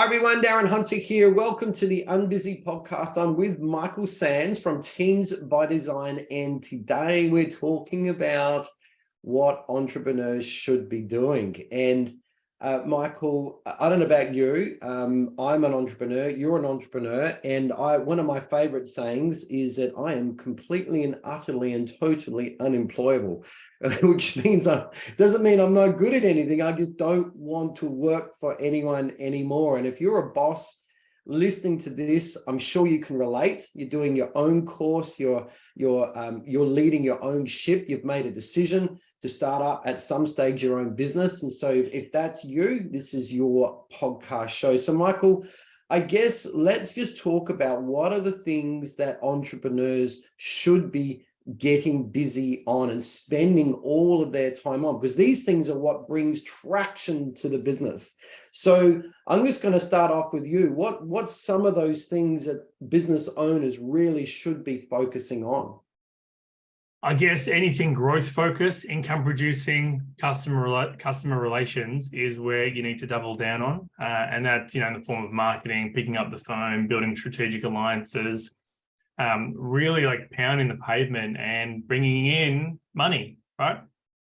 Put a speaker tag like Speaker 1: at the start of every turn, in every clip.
Speaker 1: Everyone, Darren Hunter here. Welcome to the Unbusy podcast. I'm with Michael Sanz from Teams by Design, and today we're talking about what entrepreneurs should be doing. And Michael, I don't know about you. I'm an entrepreneur. You're an entrepreneur, and one of my favorite sayings is that I am completely and utterly and totally unemployable, which means doesn't mean I'm not good at anything. I just don't want to work for anyone anymore. And if you're a boss listening to this, I'm sure you can relate. You're doing your own course. You're leading your own ship. You've made a decision to start up at some stage your own business. And so if that's you, this is your podcast show. So Michael, I guess let's just talk about what are the things that entrepreneurs should be getting busy on and spending all of their time on, because these things are what brings traction to the business. So I'm just going to start off with you. What's some of those things that business owners really should be focusing on?
Speaker 2: I guess anything growth focused, income producing, customer relations is where you need to double down on. And that's, in the form of marketing, picking up the phone, building strategic alliances, really like pounding the pavement and bringing in money, right?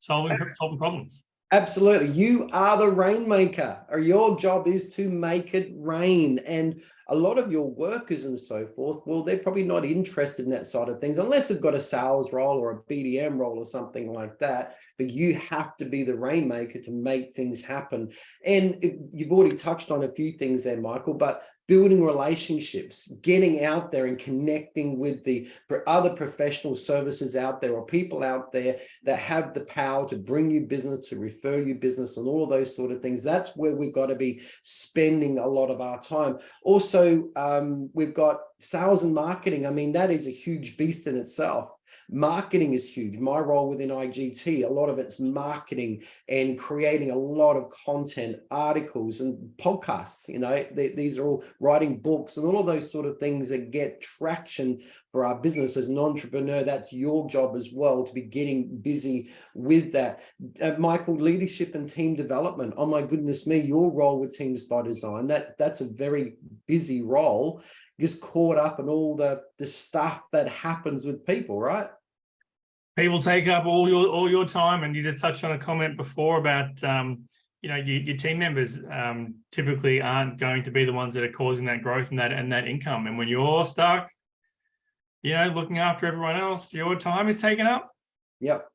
Speaker 2: Solving problems.
Speaker 1: Absolutely. You are the rainmaker, or your job is to make it rain. And a lot of your workers and so forth, well, they're probably not interested in that side of things, unless they've got a sales role or a BDM role or something like that. But you have to be the rainmaker to make things happen. And you've already touched on a few things there, Michael, but building relationships, getting out there and connecting with the other professional services out there or people out there that have the power to bring you business, to refer you business, and all of those sort of things. That's where we've got to be spending a lot of our time. Also, we've got sales and marketing. I mean, that is a huge beast in itself. Marketing is huge. My role within IGT, a lot of it's marketing and creating a lot of content, articles and podcasts. These are all writing books and all of those sort of things that get traction for our business. As an entrepreneur, that's your job as well, to be getting busy with that. Michael, leadership and team development. Oh my goodness me, your role with Teams by Design, that's a very busy role. Just caught up in all the stuff that happens with people, right?
Speaker 2: People take up all your time, and you just touched on a comment before about your team members typically aren't going to be the ones that are causing that growth and that income. And when you're stuck, looking after everyone else, your time is taken up.
Speaker 1: Yep.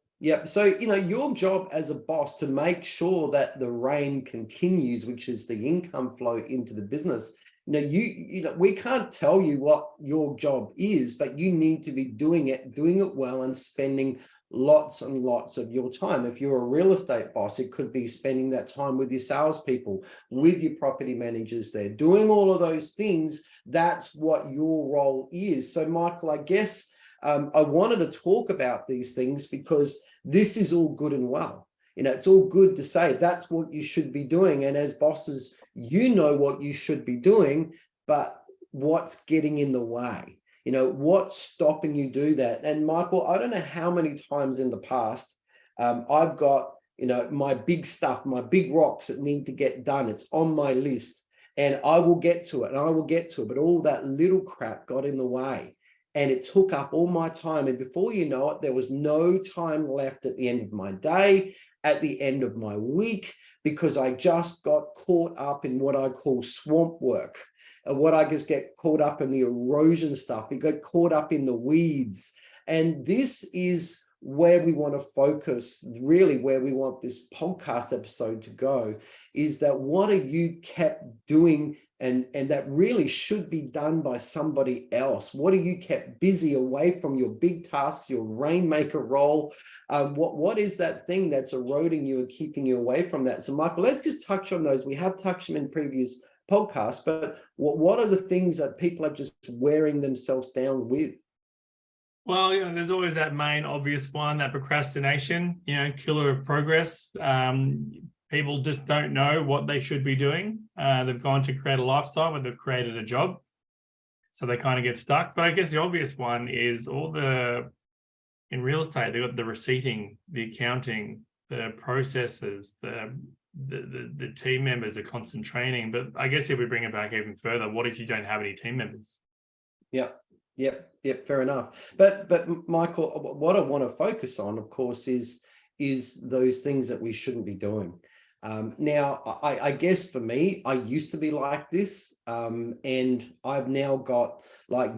Speaker 1: So, your job as a boss to make sure that the rain continues, which is the income flow into the business. We can't tell you what your job is, but you need to be doing it well, and spending lots and lots of your time. If you're a real estate boss, it could be spending that time with your salespeople, with your property managers there, doing all of those things. That's what your role is. So, Michael, I guess I wanted to talk about these things because this is all good and well. It's all good to say that's what you should be doing. And as bosses, you know what you should be doing, but what's getting in the way? What's stopping you do that? And Michael, I don't know how many times in the past I've got, my big stuff, my big rocks that need to get done. It's on my list and I will get to it and I will get to it. But all that little crap got in the way. And it took up all my time. And before you know it, there was no time left at the end of my day, at the end of my week, because I just got caught up in what I call swamp work, what I just get caught up in the erosion stuff. We got caught up in the weeds. And this is where we want to focus, really where we want this podcast episode to go, is that what are you kept doing and that really should be done by somebody else? What are you kept busy away from your big tasks, your rainmaker role? What is that thing that's eroding you and keeping you away from that? So Michael, let's just touch on those. We have touched them in previous podcasts, but what are the things that people are just wearing themselves down with?
Speaker 2: Well, there's always that main obvious one, that procrastination, killer of progress. People just don't know what they should be doing. They've gone to create a lifestyle, but they've created a job. So they kind of get stuck. But I guess the obvious one is in real estate, they've got the receipting, the accounting, the processes, the the team members are constant training. But I guess if we bring it back even further, what if you don't have any team members?
Speaker 1: Yep, fair enough. But Michael, what I want to focus on, of course, is those things that we shouldn't be doing. Now, I guess for me, I used to be like this, and I've now got like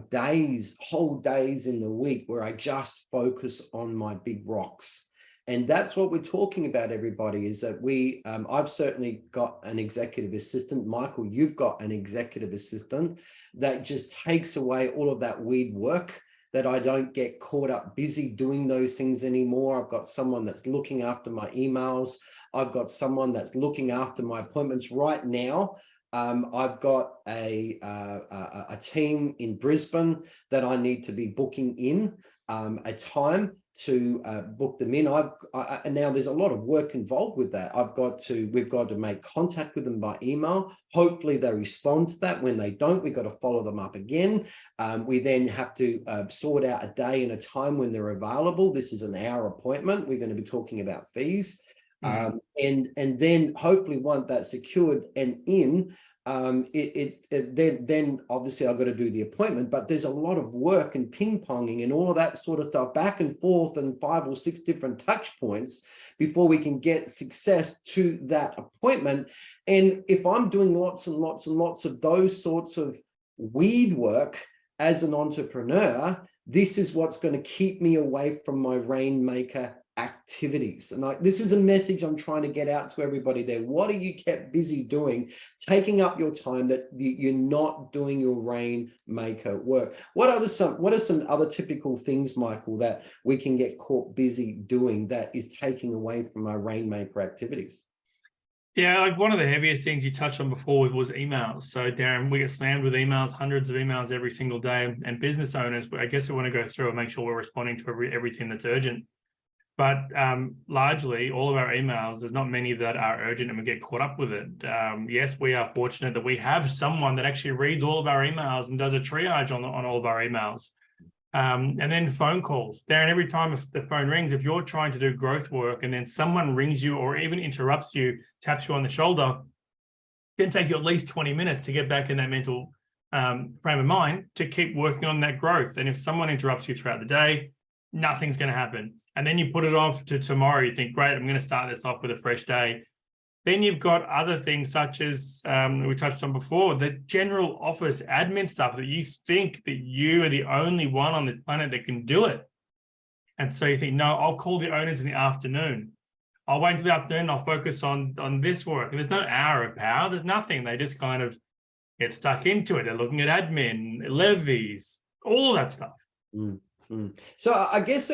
Speaker 1: whole days in the week where I just focus on my big rocks. And that's what we're talking about, everybody, is that I've certainly got an executive assistant. Michael, you've got an executive assistant that just takes away all of that weed work, that I don't get caught up busy doing those things anymore. I've got someone that's looking after my emails. I've got someone that's looking after my appointments right now. I've got a team in Brisbane that I need to be booking in a time to book them in. And now there's a lot of work involved with that. We've got to make contact with them by email. Hopefully they respond to that. When they don't, we've got to follow them up again. We then have to sort out a day and a time when they're available. This is an hour appointment. We're going to be talking about fees. And then hopefully once that's secured and in, then obviously I've got to do the appointment, but there's a lot of work and ping-ponging and all of that sort of stuff back and forth and 5 or 6 different touch points before we can get success to that appointment. And if I'm doing lots and lots and lots of those sorts of weed work as an entrepreneur, this is what's going to keep me away from my rainmaker activities. And this is a message I'm trying to get out to everybody there. What are you kept busy doing, taking up your time that you're not doing your rainmaker work? What are some other typical things, Michael, that we can get caught busy doing that is taking away from our rainmaker activities?
Speaker 2: Yeah, like one of the heaviest things you touched on before was emails. So Darren, we get slammed with emails, hundreds of emails every single day. And business owners, I guess we want to go through and make sure we're responding to everything that's urgent. But largely, all of our emails, there's not many that are urgent and we get caught up with it. Yes, we are fortunate that we have someone that actually reads all of our emails and does a triage on all of our emails. And then phone calls. Darren, every time the phone rings, if you're trying to do growth work and then someone rings you or even interrupts you, taps you on the shoulder, it can take you at least 20 minutes to get back in that mental frame of mind to keep working on that growth. And if someone interrupts you throughout the day, nothing's going to happen. And then you put it off to tomorrow. You think, great, I'm going to start this off with a fresh day. Then you've got other things such as we touched on before, the general office admin stuff that you think that you are the only one on this planet that can do it. And so you think, no, I'll call the owners in the afternoon. I'll wait until the afternoon. I'll focus on this work. And there's no hour of power. There's nothing. They just kind of get stuck into it. They're looking at admin, levies, all that stuff.
Speaker 1: So I guess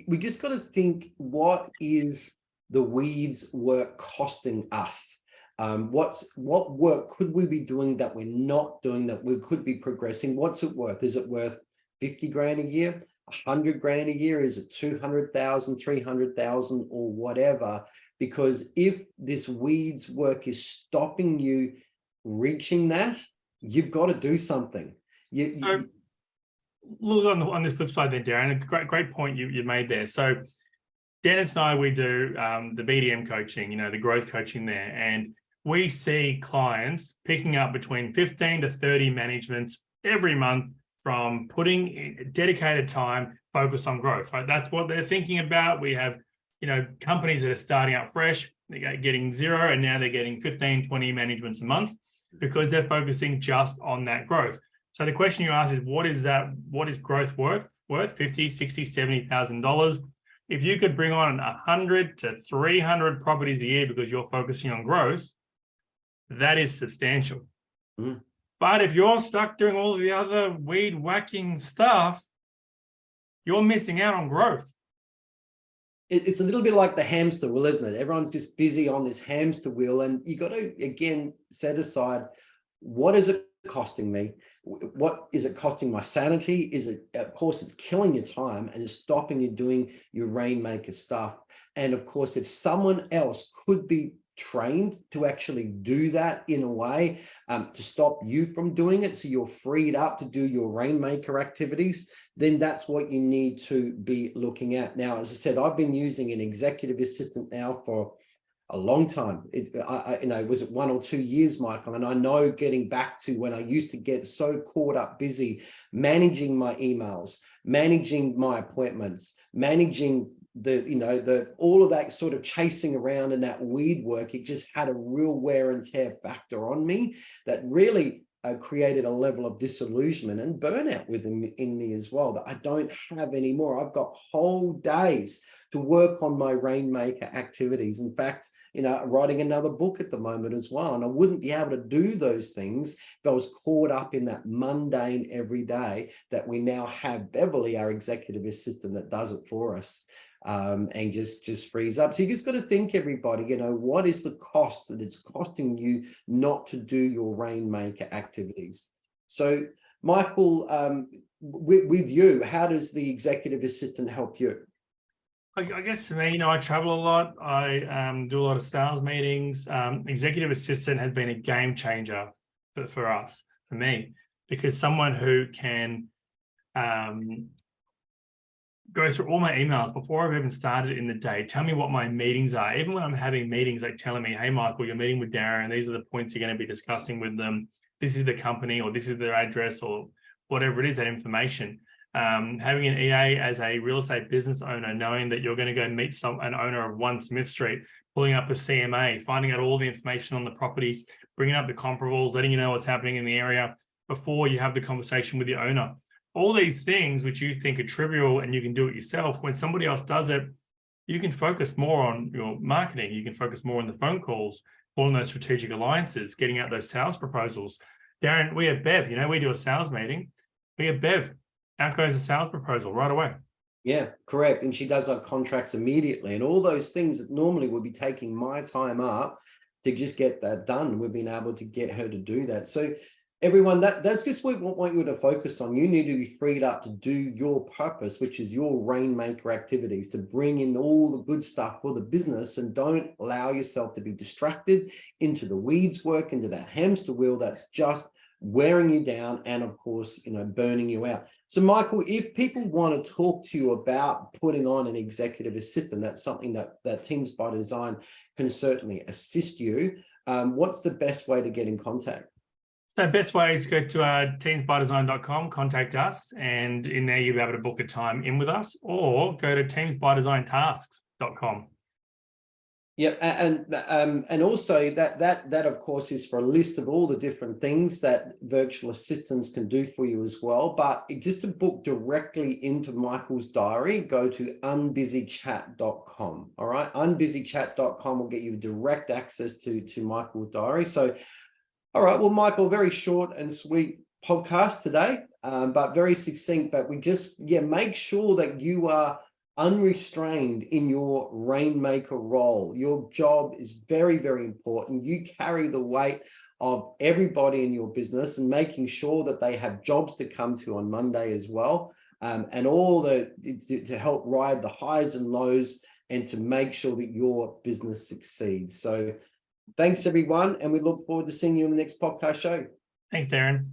Speaker 1: we just got to think, what is the weeds work costing us? What work could we be doing that we're not doing, that we could be progressing? What's it worth? Is it worth 50 grand a year, 100 grand a year? Is it 200,000, 300,000 or whatever? Because if this weeds work is stopping you reaching that, you've got to do something.
Speaker 2: Look on this flip side then, Darren, a great point you made there. So Dennis and I, we do the BDM coaching, the growth coaching there. And we see clients picking up between 15 to 30 managements every month from putting in dedicated time, focus on growth, right? That's what they're thinking about. We have, companies that are starting out fresh, they're getting 0, and now they're getting 15, 20 managements a month because they're focusing just on that growth. So the question you ask is, what is growth worth? 50, 60, $70,000. If you could bring on 100 to 300 properties a year because you're focusing on growth, that is substantial. But if you're stuck doing all of the other weed whacking stuff, you're missing out on growth.
Speaker 1: It's a little bit like the hamster wheel, isn't it? Everyone's just busy on this hamster wheel, and you got to, again, set aside, what is it costing me? What is it costing my sanity? Is it, of course, it's killing your time and it's stopping you doing your rainmaker stuff. And of course, if someone else could be trained to actually do that in a way to stop you from doing it, so you're freed up to do your rainmaker activities, then that's what you need to be looking at. Now, as I said, I've been using an executive assistant now for a long time. Was it 1 or 2 years, Michael? And I know getting back to when I used to get so caught up busy managing my emails, managing my appointments, managing all of that sort of chasing around and that weed work, it just had a real wear and tear factor on me that really created a level of disillusionment and burnout within in me as well that I don't have anymore. I've got whole days to work on my rainmaker activities. In fact, writing another book at the moment as well. And I wouldn't be able to do those things if I was caught up in that mundane every day that we now have Beverly, our executive assistant, that does it for us. And just frees up. So you just got to think, everybody, what is the cost that it's costing you not to do your rainmaker activities? So Michael, with you, how does the executive assistant help you?
Speaker 2: I guess for me, I travel a lot. I do a lot of sales meetings. Executive assistant has been a game changer for us, for me, because someone who can go through all my emails before I've even started in the day, tell me what my meetings are. Even when I'm having meetings, like telling me, hey, Michael, you're meeting with Darren. These are the points you're going to be discussing with them. This is the company, or this is their address, or whatever it is, that information. Having an EA as a real estate business owner, knowing that you're going to go meet an owner of 1 Smith Street, pulling up a CMA, finding out all the information on the property, bringing up the comparables, letting you know what's happening in the area before you have the conversation with the owner. All these things which you think are trivial and you can do it yourself, when somebody else does it, you can focus more on your marketing. You can focus more on the phone calls, on those strategic alliances, getting out those sales proposals. Darren, we have Bev, we do a sales meeting. We have Bev, out goes a sales proposal right away.
Speaker 1: Yeah, correct. And she does our contracts immediately, and all those things that normally would be taking my time up to just get that done. We've been able to get her to do that. So everyone, that's just what we want you to focus on. You need to be freed up to do your purpose, which is your rainmaker activities, to bring in all the good stuff for the business, and don't allow yourself to be distracted into the weeds work, into that hamster wheel that's just wearing you down and, of course, burning you out. So Michael, if people want to talk to you about putting on an executive assistant, that's something that Teams by Design can certainly assist you. What's the best way to get in contact?
Speaker 2: The best way is to go to teamsbydesign.com, contact us, and in there you'll be able to book a time in with us, or go to teamsbydesigntasks.com.
Speaker 1: Yep, and also that of course is for a list of all the different things that virtual assistants can do for you as well. But just to book directly into Michael's diary, go to unbusychat.com. All right, unbusychat.com will get you direct access to Michael's diary. So, all right, well, Michael, very short and sweet podcast today, but very succinct. But we just make sure that you are unrestrained in your rainmaker role. Your job is very, very important. You carry the weight of everybody in your business, and making sure that they have jobs to come to on Monday as well, and all to help ride the highs and lows, and to make sure that your business succeeds. So thanks, everyone, and we look forward to seeing you in the next podcast show.
Speaker 2: Thanks, Darren.